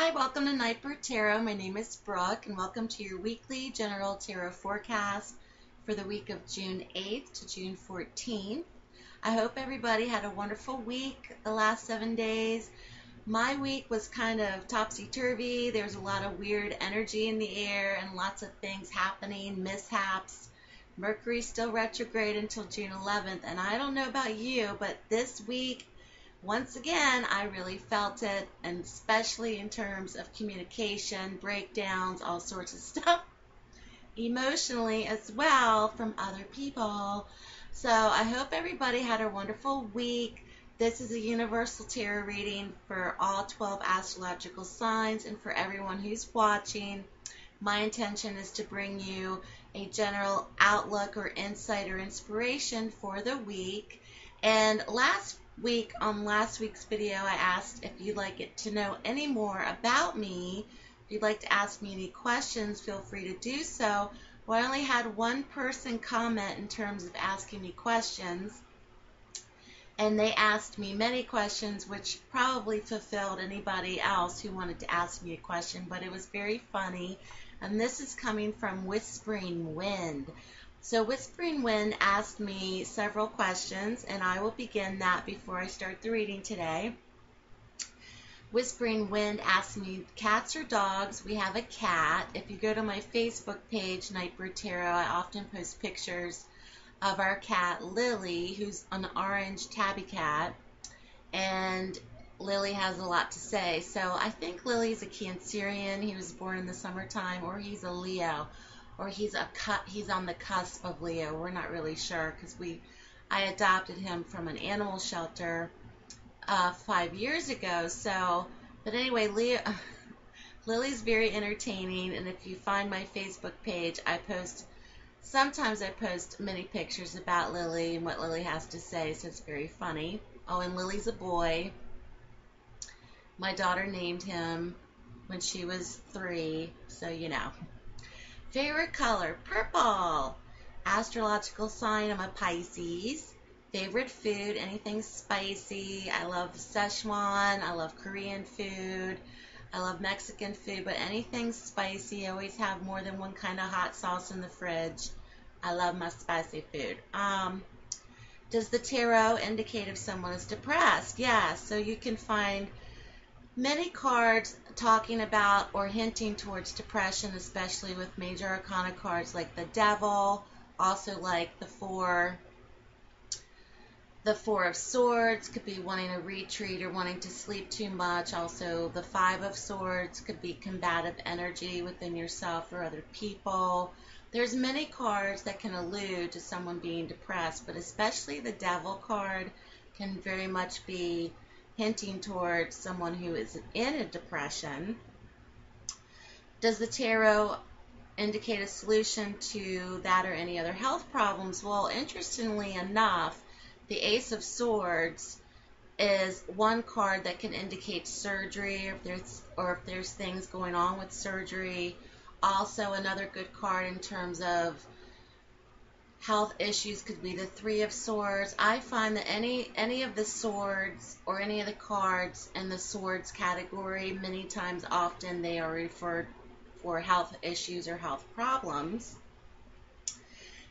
Hi, welcome to Nightbird Tarot. My name is Brooke, and welcome to your weekly general tarot forecast for the week of June 8th to June 14th. I hope everybody had a wonderful week the last 7 days. My week was kind of topsy-turvy. There was a lot of weird energy in the air and lots of things happening, mishaps. Mercury's still retrograde until June 11th, and I don't know about you, but this week, once again, I really felt it, and especially in terms of communication, breakdowns, all sorts of stuff, emotionally as well from other people. So I hope everybody had a wonderful week. This is a universal tarot reading for all 12 astrological signs and for everyone who's watching. My intention is to bring you a general outlook or insight or inspiration for the week. And last week's video, I asked if you'd like to know any more about me. If you'd like to ask me any questions, feel free to do so. Well, I only had one person comment in terms of asking me questions, and they asked me many questions, which probably fulfilled anybody else who wanted to ask me a question, but it was very funny. And this is coming from Whispering Wind. So Whispering Wind asked me several questions, and I will begin that before I start the reading today. Whispering Wind asked me, cats or dogs? We have a cat. If you go to my Facebook page, Nightbird Tarot, I often post pictures of our cat, Lily, who's an orange tabby cat, and Lily has a lot to say. So I think Lily's a Cancerian. He was born in the summertime, or he's a Leo, or he's on the cusp of Leo. We're not really sure because I adopted him from an animal shelter 5 years ago. So, but anyway, Lily's very entertaining, and if you find my Facebook page, sometimes I post many pictures about Lily and what Lily has to say, so it's very funny. Oh, and Lily's a boy. My daughter named him when she was 3, so you know. Favorite color, purple. Astrological sign, I'm a Pisces. Favorite food, anything spicy. I love Szechuan. I love Korean food. I love Mexican food, but anything spicy. I always have more than one kind of hot sauce in the fridge. I love my spicy food. Does the tarot indicate if someone is depressed? Yes, so you can find many cards talking about or hinting towards depression, especially with major arcana cards like the Devil, also like the Four of Swords could be wanting a retreat or wanting to sleep too much. Also, the Five of Swords could be combative energy within yourself or other people. There's many cards that can allude to someone being depressed, but especially the Devil card can very much be hinting towards someone who is in a depression. Does the tarot indicate a solution to that or any other health problems? Well, interestingly enough, the Ace of Swords is one card that can indicate surgery, or if there's things going on with surgery. Also, another good card in terms of health issues could be the Three of Swords. I find that any of the swords or any of the cards in the swords category, many times often they are referred for health issues or health problems.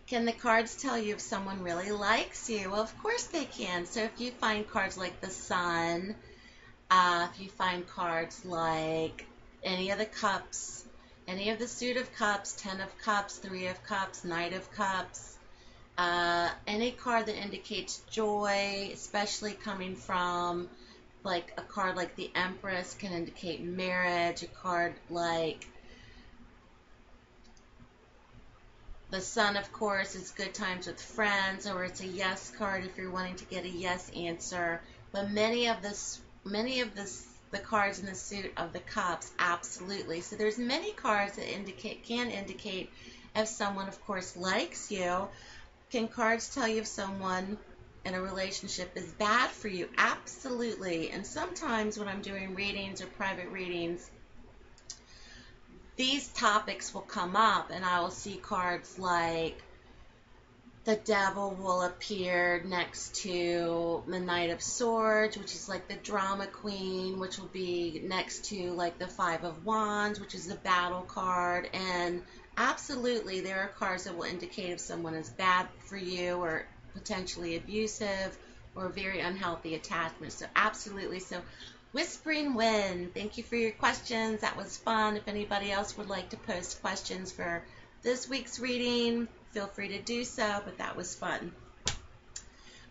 Can the cards tell you if someone really likes you? Well, of course they can. So if you find cards like the Sun, if you find cards like any of the cups, any of the Suit of Cups, Ten of Cups, Three of Cups, Knight of Cups, any card that indicates joy, especially coming from like a card like the Empress can indicate marriage. A card like the Sun, of course, is good times with friends, or it's a yes card if you're wanting to get a yes answer. But many of the cards in the Suit of the Cups, absolutely. So there's many cards that can indicate if someone, of course, likes you. Can cards tell you if someone in a relationship is bad for you? Absolutely. And sometimes when I'm doing readings or private readings, these topics will come up, and I will see cards like the devil will appear next to the Knight of Swords, which is like the drama queen, which will be next to like the Five of Wands, which is the battle card. And absolutely, there are cards that will indicate if someone is bad for you or potentially abusive or very unhealthy attachment. So absolutely. So Whispering Wind, thank you for your questions. That was fun. If anybody else would like to post questions for this week's reading, feel free to do so, but that was fun.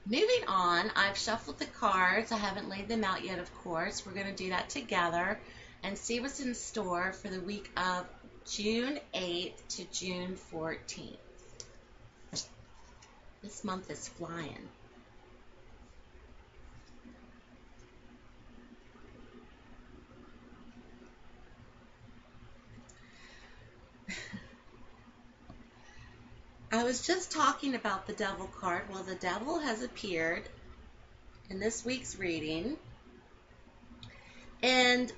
Moving on, I've shuffled the cards. I haven't laid them out yet, of course. We're going to do that together and see what's in store for the week of June 8th to June 14th. This month is flying. I was just talking about the Devil card. Well, the Devil has appeared in this week's reading. And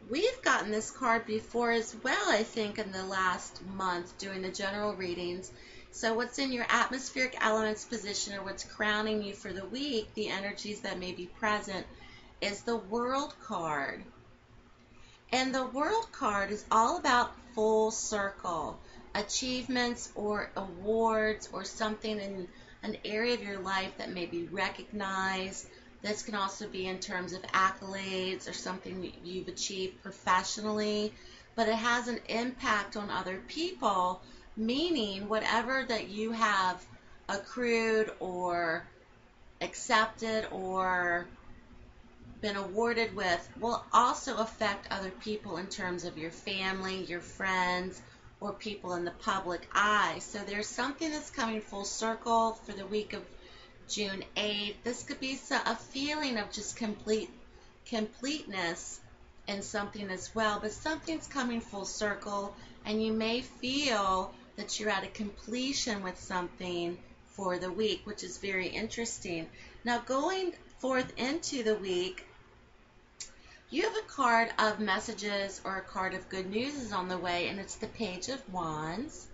we've gotten this card before as well, I think, in the last month doing the general readings. So what's in your atmospheric elements position or what's crowning you for the week, the energies that may be present, is the World card. And the World card is all about full circle, achievements or awards or something in an area of your life that may be recognized. This can also be in terms of accolades or something that you've achieved professionally, but it has an impact on other people, meaning whatever that you have accrued or accepted or been awarded with will also affect other people in terms of your family, your friends, or people in the public eye. So there's something that's coming full circle for the week of June 8th. This could be a feeling of just completeness in something as well, but something's coming full circle, and you may feel that you're at a completion with something for the week, which is very interesting. Now, going forth into the week, you have a card of messages or a card of good news is on the way, and it's the Page of Wands.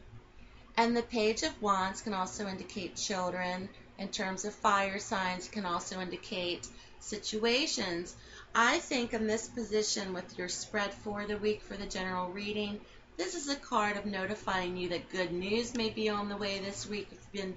And the Page of Wands can also indicate children. In terms of fire signs, can also indicate situations. I think in this position with your spread for the week for the general reading, this is a card of notifying you that good news may be on the way this week. If you've been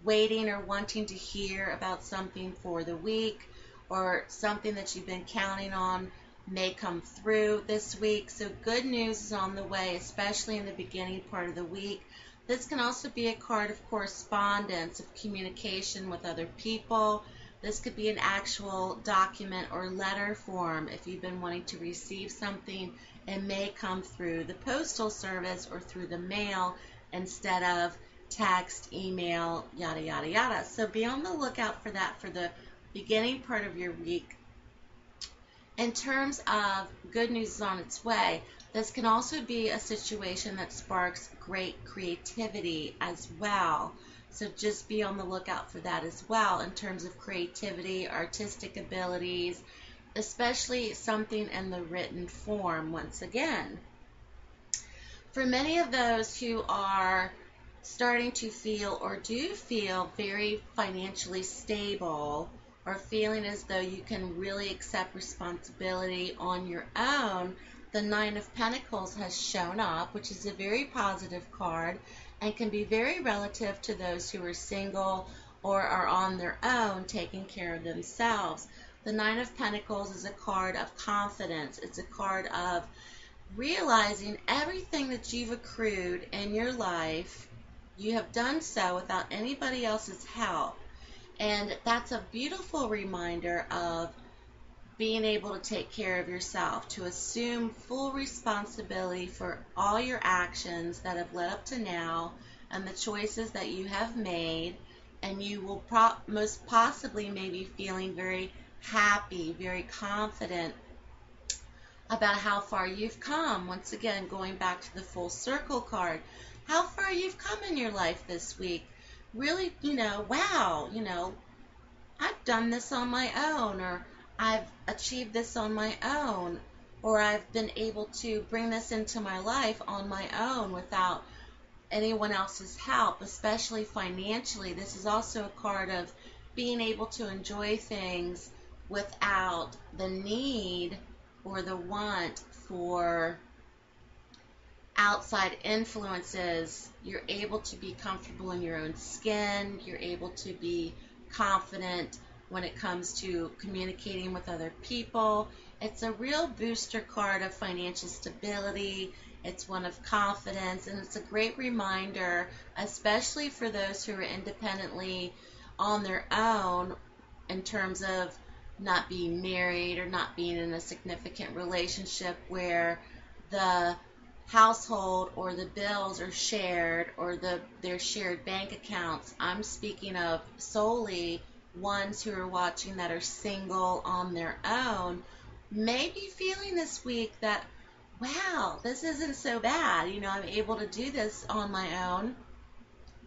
waiting or wanting to hear about something for the week, or something that you've been counting on may come through this week. So good news is on the way, especially in the beginning part of the week. This can also be a card of correspondence, of communication with other people. This could be an actual document or letter form. If you've been wanting to receive something, it may come through the postal service or through the mail instead of text, email, yada, yada, yada. So be on the lookout for that for the beginning part of your week. In terms of good news is on its way, this can also be a situation that sparks great creativity as well. So just be on the lookout for that as well in terms of creativity, artistic abilities, especially something in the written form once again. For many of those who are starting to feel or do feel very financially stable, or feeling as though you can really accept responsibility on your own, the Nine of Pentacles has shown up, which is a very positive card and can be very relative to those who are single or are on their own taking care of themselves. The Nine of Pentacles is a card of confidence. It's a card of realizing everything that you've accrued in your life, you have done so without anybody else's help. And that's a beautiful reminder of being able to take care of yourself, to assume full responsibility for all your actions that have led up to now and the choices that you have made. And you will most possibly maybe feeling very happy, very confident about how far you've come. Once again, going back to the full circle card, how far you've come in your life this week. Really, wow, I've done this on my own, or I've achieved this on my own, or I've been able to bring this into my life on my own without anyone else's help, especially financially. This is also a card of being able to enjoy things without the need or the want for outside influences. You're able to be comfortable in your own skin. You're able to be confident when it comes to communicating with other people. It's a real booster card of financial stability. It's one of confidence, and it's a great reminder, especially for those who are independently on their own in terms of not being married or not being in a significant relationship where the household or the bills are shared or their shared bank accounts. I'm speaking of solely ones who are watching that are single on their own, may be feeling this week that, wow, this isn't so bad. I'm able to do this on my own.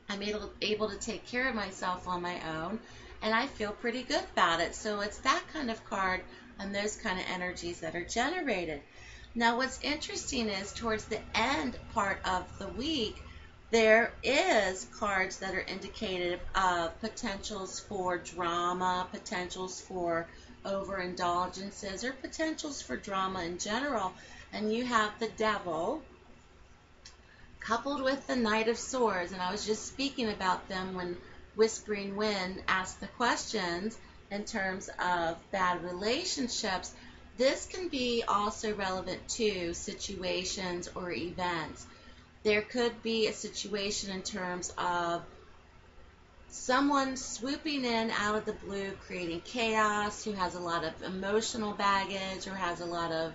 I'm able to take care of myself on my own, and I feel pretty good about it. So it's that kind of card and those kind of energies that are generated. Now, what's interesting is towards the end part of the week, there is cards that are indicative of potentials for drama, potentials for overindulgences, or potentials for drama in general. And you have the Devil coupled with the Knight of Swords. And I was just speaking about them when Whispering Wind asked the questions in terms of bad relationships. This can be also relevant to situations or events. There could be a situation in terms of someone swooping in out of the blue, creating chaos, who has a lot of emotional baggage or has a lot of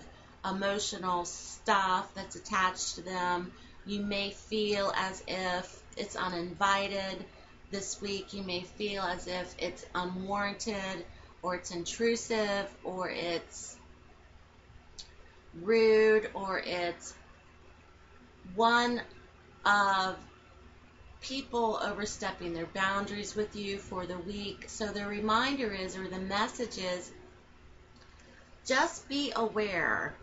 emotional stuff that's attached to them. You may feel as if it's uninvited this week. You may feel as if it's unwarranted, or it's intrusive, or it's rude, or it's one of people overstepping their boundaries with you for the week. So the reminder is, or the message is, just be aware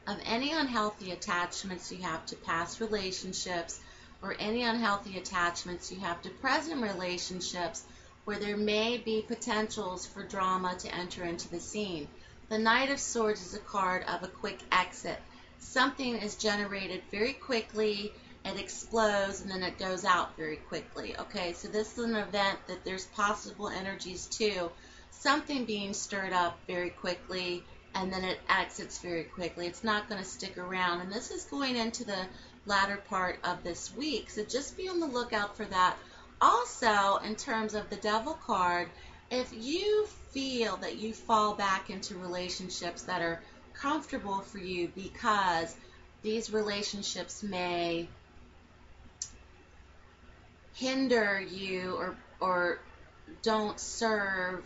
of any unhealthy attachments you have to past relationships, or any unhealthy attachments you have to present relationships where there may be potentials for drama to enter into the scene. The Knight of Swords is a card of a quick exit. Something is generated very quickly, it explodes, and then it goes out very quickly. Okay, so this is an event that there's possible energies to. Something being stirred up very quickly, and then it exits very quickly. It's not going to stick around. And this is going into the latter part of this week. So just be on the lookout for that. Also, in terms of the Devil card, if you feel that you fall back into relationships that are comfortable for you because these relationships may hinder you or don't serve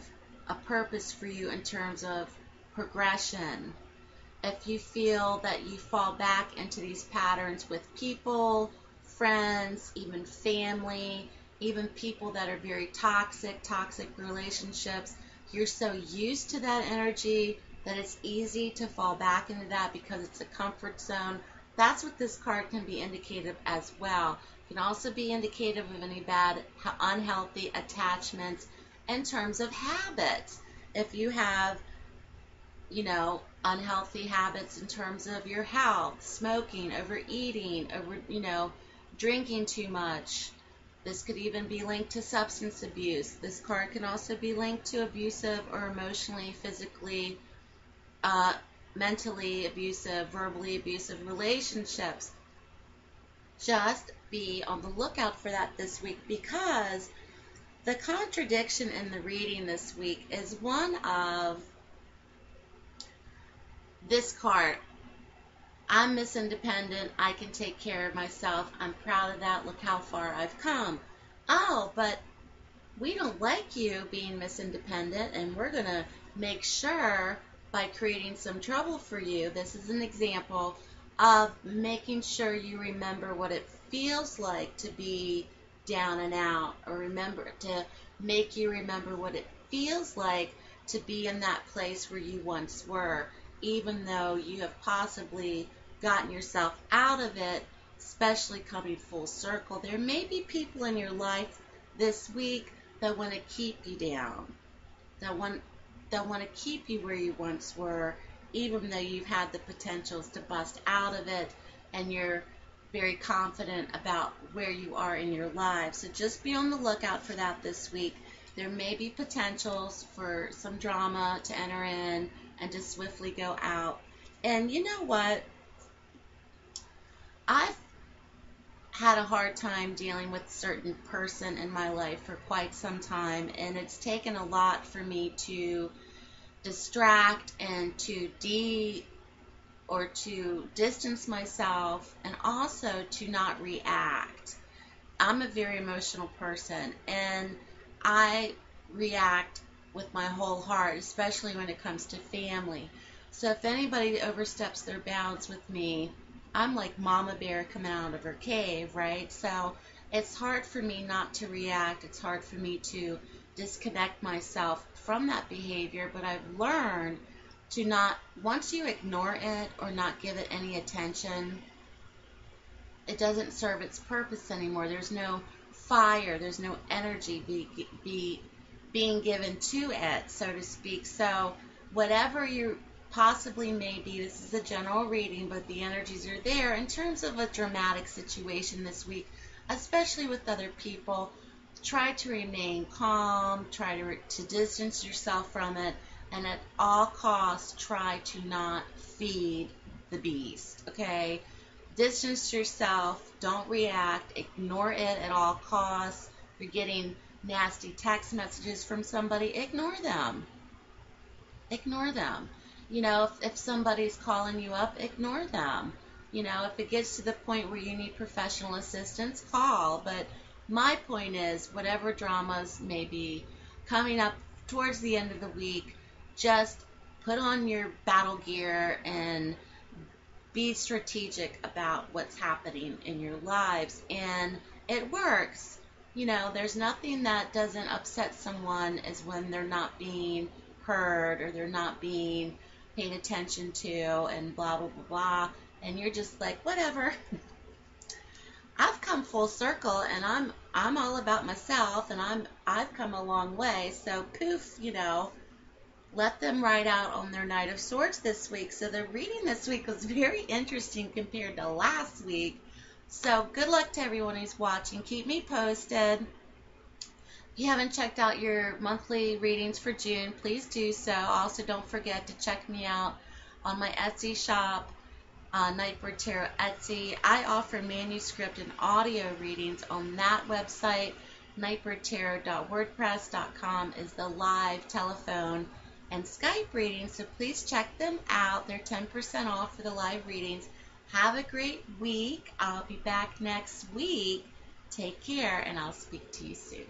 a purpose for you in terms of progression, if you feel that you fall back into these patterns with people, friends, even family, even people that are very toxic relationships, you're so used to that energy that it's easy to fall back into that because it's a comfort zone. That's what this card can be indicative as well. It can also be indicative of any bad, unhealthy attachments in terms of habits. If you have, unhealthy habits in terms of your health, smoking, overeating, drinking too much. This could even be linked to substance abuse. This card can also be linked to abusive or emotionally, physically, mentally abusive, verbally abusive relationships. Just be on the lookout for that this week, because the contradiction in the reading this week is one of this card. I'm Miss Independent. I can take care of myself. I'm proud of that. Look how far I've come. Oh, but we don't like you being Miss Independent, and we're going to make sure by creating some trouble for you. This is an example of making sure you remember what it feels like to be down and out, or remember to make you remember what it feels like to be in that place where you once were, even though you have possibly gotten yourself out of it especially coming full circle. There may be people in your life this week that want to keep you down, that want to keep you where you once were, even though you've had the potentials to bust out of it and you're very confident about where you are in your life. So just be on the lookout for that this week. There may be potentials for some drama to enter in and to swiftly go out. And you know what? I've had a hard time dealing with a certain person in my life for quite some time, and it's taken a lot for me to distract and to distance myself, and also to not react. I'm a very emotional person, and I react with my whole heart, especially when it comes to family. So if anybody oversteps their bounds with me, I'm like Mama Bear coming out of her cave, right? So it's hard for me not to react. It's hard for me to disconnect myself from that behavior, but I've learned to not, once you ignore it or not give it any attention, it doesn't serve its purpose anymore. There's no fire, there's no energy being given to it, so to speak. So whatever you possibly may be, this is a general reading, but the energies are there in terms of a dramatic situation this week, especially with other people. Try to remain calm, try to distance yourself from it, and at all costs try to not feed the beast, okay? Distance yourself, don't react, ignore it at all costs. If you're getting nasty text messages from somebody, ignore them. Ignore them. You know, if somebody's calling you up, ignore them. You know, if it gets to the point where you need professional assistance, call. But my point is, whatever dramas may be coming up towards the end of the week, just put on your battle gear and be strategic about what's happening in your lives. And it works. You know, there's nothing that doesn't upset someone as when they're not being heard or they're not being paid attention to and blah, blah, blah, blah. And you're just like, whatever. I've come full circle, and I'm all about myself, and I've come a long way. So poof, you know, let them ride out on their Knight of Swords this week. So the reading this week was very interesting compared to last week. So good luck to everyone who's watching. Keep me posted. If you haven't checked out your monthly readings for June, please do so. Also, don't forget to check me out on my Etsy shop, Nightbird Tarot Etsy. I offer manuscript and audio readings on that website. Nightbirdtarot.wordpress.com is the live telephone and Skype readings, so please check them out. They're 10% off for the live readings. Have a great week. I'll be back next week. Take care, and I'll speak to you soon.